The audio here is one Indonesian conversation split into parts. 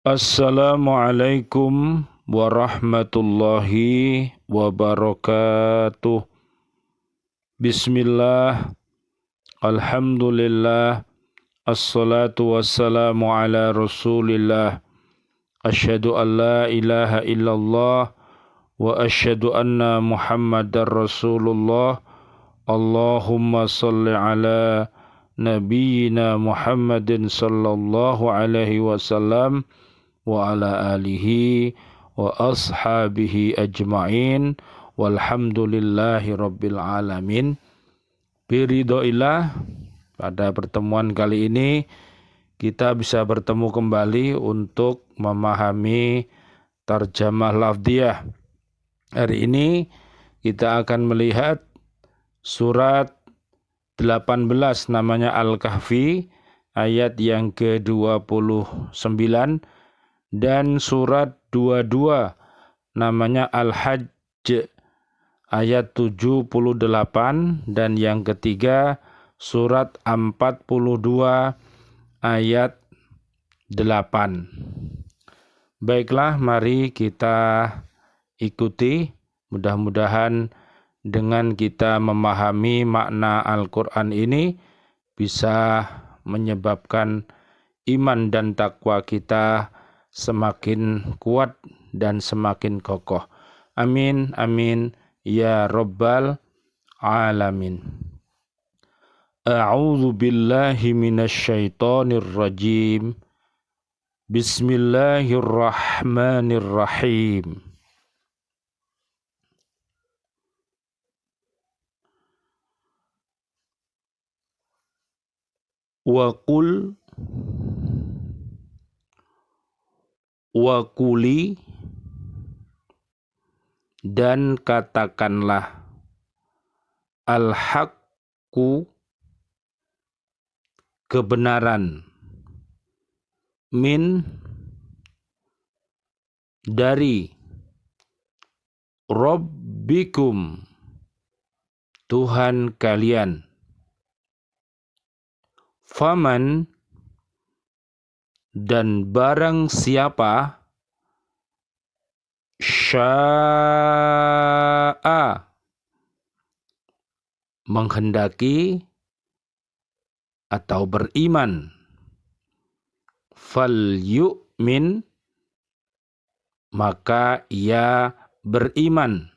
Assalamualaikum warahmatullahi wabarakatuh. Bismillah, alhamdulillah, assalatu wassalamu ala rasulillah. Asyhadu an la ilaha illallah wa asyhadu anna muhammadar rasulullah. Allahumma salli ala nabiyyina Muhammadin sallallahu alaihi wasallam wa ala alihi wa ashabihi ajma'in walhamdulillahi rabbil alamin. Biridhoillah, pada pertemuan kali ini kita bisa bertemu kembali untuk memahami tarjamah lafdhiyah. Hari ini kita akan melihat surat 18 namanya Al-Kahfi ayat yang ke-29 dan surat 22 namanya Al-Hajj ayat 78 dan yang ketiga surat 42 ayat 8. Baiklah, mari kita ikuti, mudah-mudahan dengan kita memahami makna Al-Quran ini bisa menyebabkan iman dan takwa kita semakin kuat dan semakin kokoh. Amin, amin, ya Rabbal Alamin. A'udzu billahi minasyaitonir rajim. Bismillahirrahmanirrahim. Wa quli dan katakanlah al-haqqu kebenaran min dari rabbikum Tuhan kalian. Faman dan barang siapa sya'a menghendaki atau beriman, fal yu'min maka ia beriman.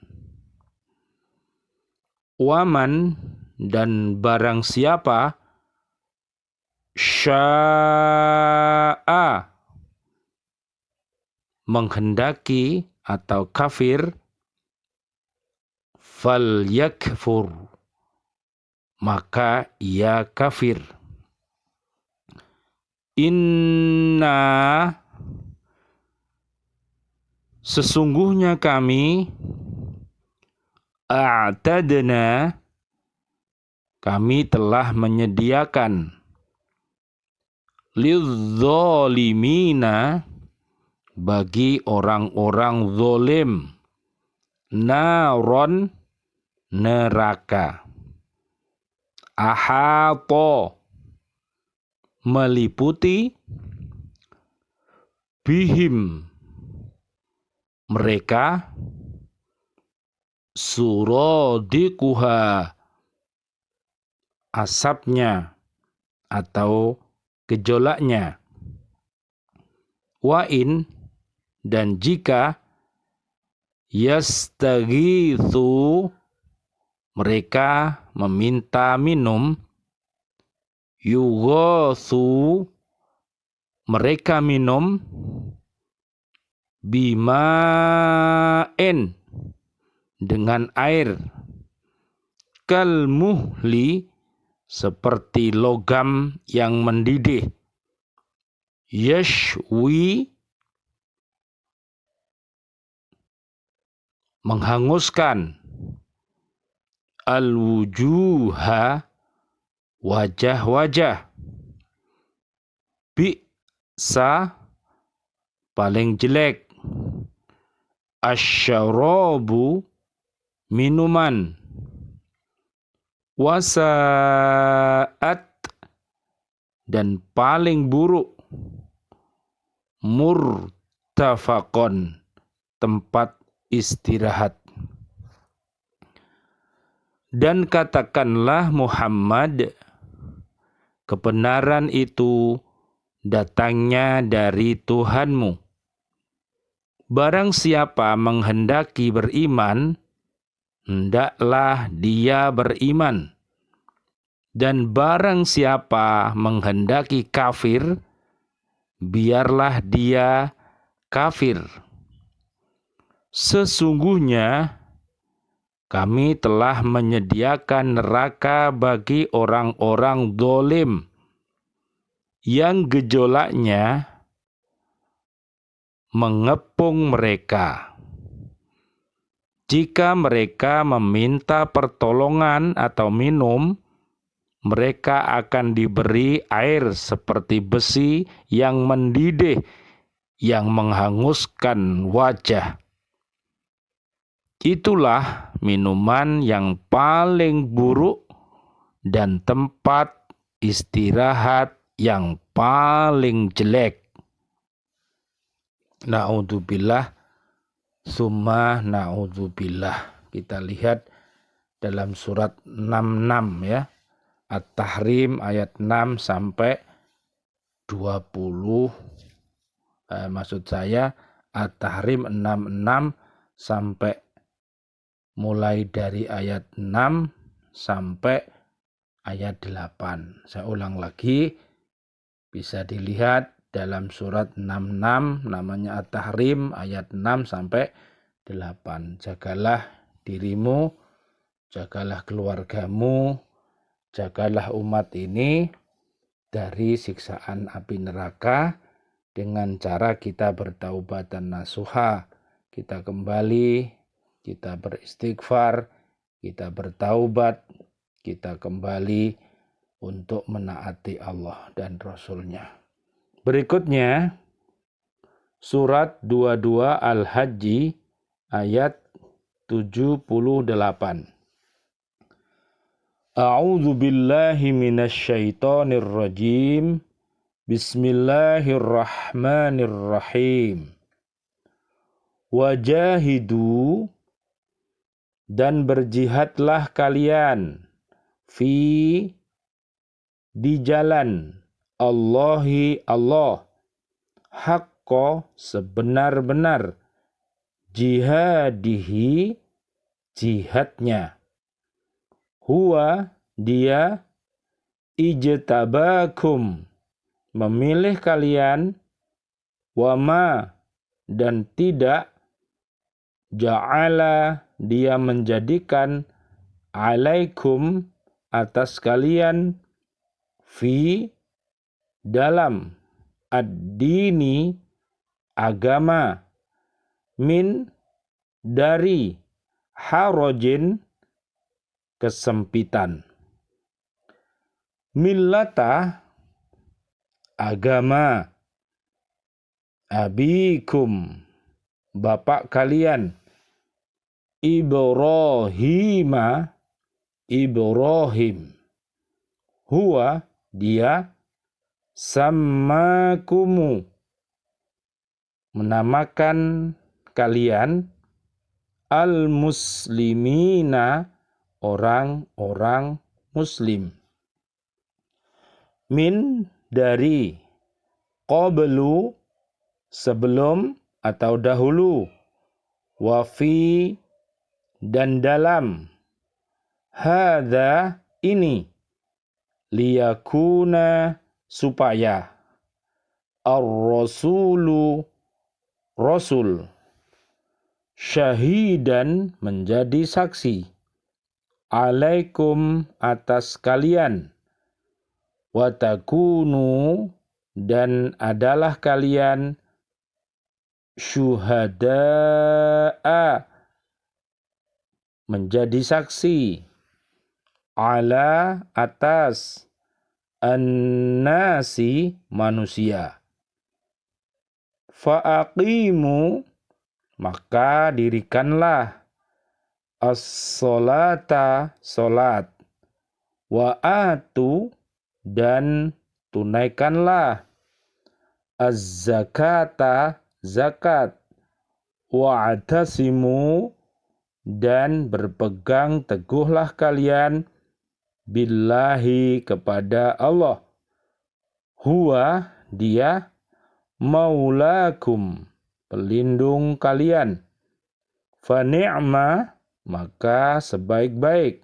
Waman dan barang siapa sya'a menghendaki atau kafir, fal yakfur maka ia kafir. Inna sesungguhnya kami a'tadna kami telah menyediakan lidzalimina bagi orang-orang zalim naron neraka ahata meliputi bihim mereka suradiquha asapnya atau gejolaknya. Wa in dan jika yastaghitsu mereka meminta minum, yughatsu mereka minum, bima'in dengan air, kalmuhli seperti logam yang mendidih, yashwi menghanguskan, al-wujuha wajah-wajah, bi'sa paling jelek, asyarabu minuman, wasaat dan paling buruk, murtafaqon, tempat istirahat. Dan katakanlah Muhammad, kebenaran itu datangnya dari Tuhanmu. Barang siapa menghendaki beriman, hendaklah dia beriman. Dan barang siapa menghendaki kafir, biarlah dia kafir. Sesungguhnya kami telah menyediakan neraka bagi orang-orang zalim yang gejolaknya mengepung mereka. Jika mereka meminta pertolongan atau minum, mereka akan diberi air seperti besi yang mendidih, yang menghanguskan wajah. Itulah minuman yang paling buruk dan tempat istirahat yang paling jelek. Na'udzubillah, summa na'udzubillah. Kita lihat dalam surat 66 ya. At-Tahrim ayat 6 sampai 20. Maksud saya At-Tahrim 66 sampai mulai dari ayat 6 sampai ayat 8. Saya ulang lagi, bisa dilihat dalam surat 66 namanya At-Tahrim ayat 6 sampai 8. Jagalah dirimu, jagalah keluargamu, jagalah umat ini dari siksaan api neraka dengan cara kita bertaubat dan nasuha. Kita kembali, kita beristighfar, kita bertaubat, kita kembali untuk menaati Allah dan Rasul-Nya. Berikutnya, surat 22 Al-Hajj ayat 78. A'udzu billahi minasyaitonir rajim. Bismillahirrahmanirrahim. Wajahidu, dan berjihadlah kalian di jalan Allahi Allah, haqqo, sebenar-benar, jihadihi, jihadnya, huwa, dia, ijtabakum, memilih kalian, wama, dan tidak, ja'ala, dia menjadikan, alaikum, atas kalian, dalam ad-dini, agama, min, dari, harojin, kesempitan. Millata, agama, abikum, bapak kalian, Ibrahima, Ibrahim, huwa, dia, sammakumu, menamakan kalian, al-muslimina, orang-orang muslim, min, dari, qablu, sebelum atau dahulu, wafi, dan dalam, hadza, ini, liyakuna, supaya, ar-rasulu, rasul, syahidan, menjadi saksi, alaikum, atas kalian, watakunu, dan adalah kalian, syuhada'a, menjadi saksi, ala, atas, an-nasi, manusia. Fa'aqimu, maka dirikanlah, as-sholata, solat, wa'atu, dan tunaikanlah, az-zakata, zakat, wa'tasimu, dan berpegang teguhlah kalian billahi, kepada Allah. Huwa, dia, maulakum, pelindung kalian. Fa ni'ma, maka sebaik-baik,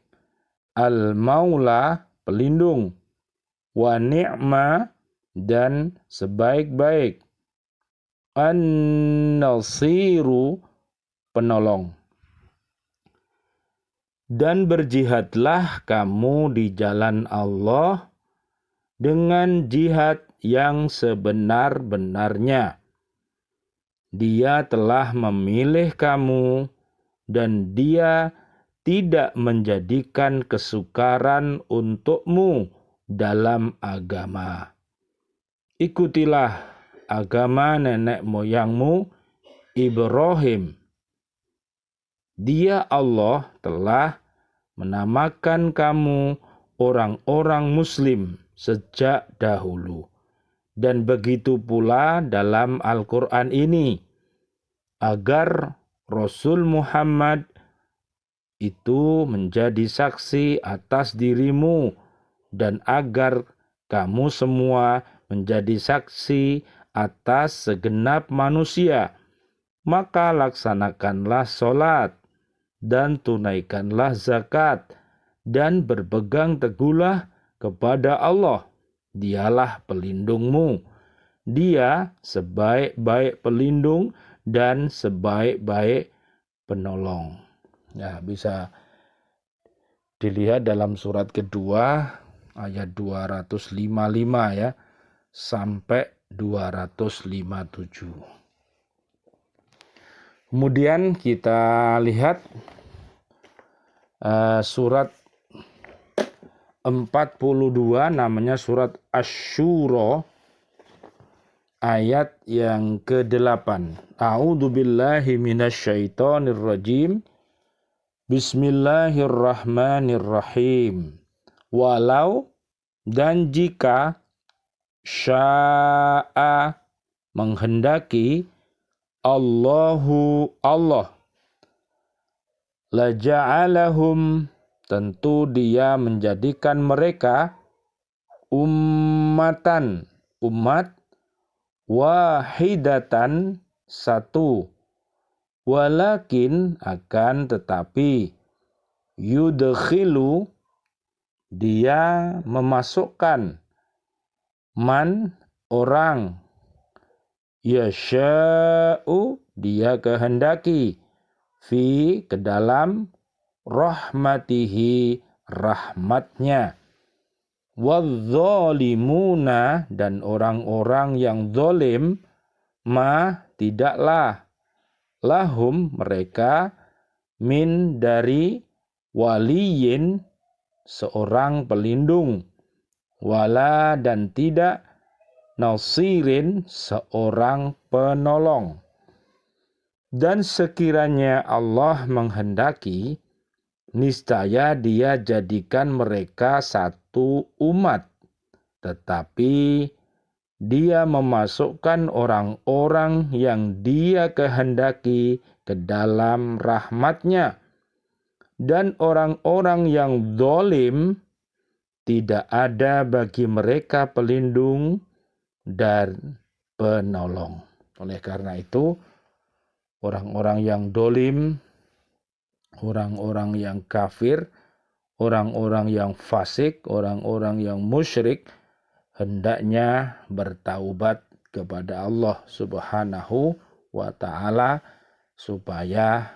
al-maula, pelindung. Wa ni'ma, dan sebaik-baik, an-nasiru, penolong. Dan berjihadlah kamu di jalan Allah dengan jihad yang sebenar-benarnya. Dia telah memilih kamu dan dia tidak menjadikan kesukaran untukmu dalam agama. Ikutilah agama nenek moyangmu Ibrahim. Dia, Allah, telah menamakan kamu orang-orang Muslim sejak dahulu. Dan begitu pula dalam Al-Quran ini, agar Rasul Muhammad itu menjadi saksi atas dirimu, dan agar kamu semua menjadi saksi atas segenap manusia. Maka laksanakanlah sholat, dan tunaikanlah zakat, dan berpegang teguhlah kepada Allah. Dialah pelindungmu. Dia sebaik-baik pelindung dan sebaik-baik penolong. Ya, bisa dilihat dalam surat kedua ayat 255 ya sampai 257. Kemudian kita lihat surat 42, namanya surat Asy-Syura, ayat yang ke-8. A'udzubillahi minasyaitonirrajim. Bismillahirrahmanirrahim. Walau, dan jika, sya'a, menghendaki, Allahu, Allah, laja'alahum, tentu dia menjadikan mereka ummatan, umat, wahidatan, satu, walakin, akan tetapi, yudkhilu, dia memasukkan, man, orang, yasha'u, dia kehendaki, fi, ke dalam, rahmatihi, rahmatnya, wadzalimuna, dan orang-orang yang zalim, ma, tidaklah, lahum, mereka, min, dari, waliyin, seorang pelindung, wala, dan tidak, nasirin, seorang penolong. Dan sekiranya Allah menghendaki, niscaya dia jadikan mereka satu umat, tetapi dia memasukkan orang-orang yang dia kehendaki ke dalam rahmatnya, dan orang-orang yang zalim tidak ada bagi mereka pelindung dan penolong. Oleh karena itu, orang-orang yang zalim, orang-orang yang kafir, orang-orang yang fasik, orang-orang yang musyrik, hendaknya bertaubat kepada Allah Subhanahu wa ta'ala supaya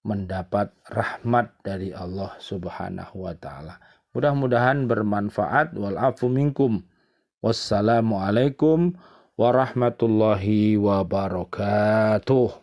mendapat rahmat dari Allah Subhanahu wa ta'ala. Mudah-mudahan bermanfaat. Wal-afu minkum. Wassalamualaikum warahmatullahi wabarakatuh.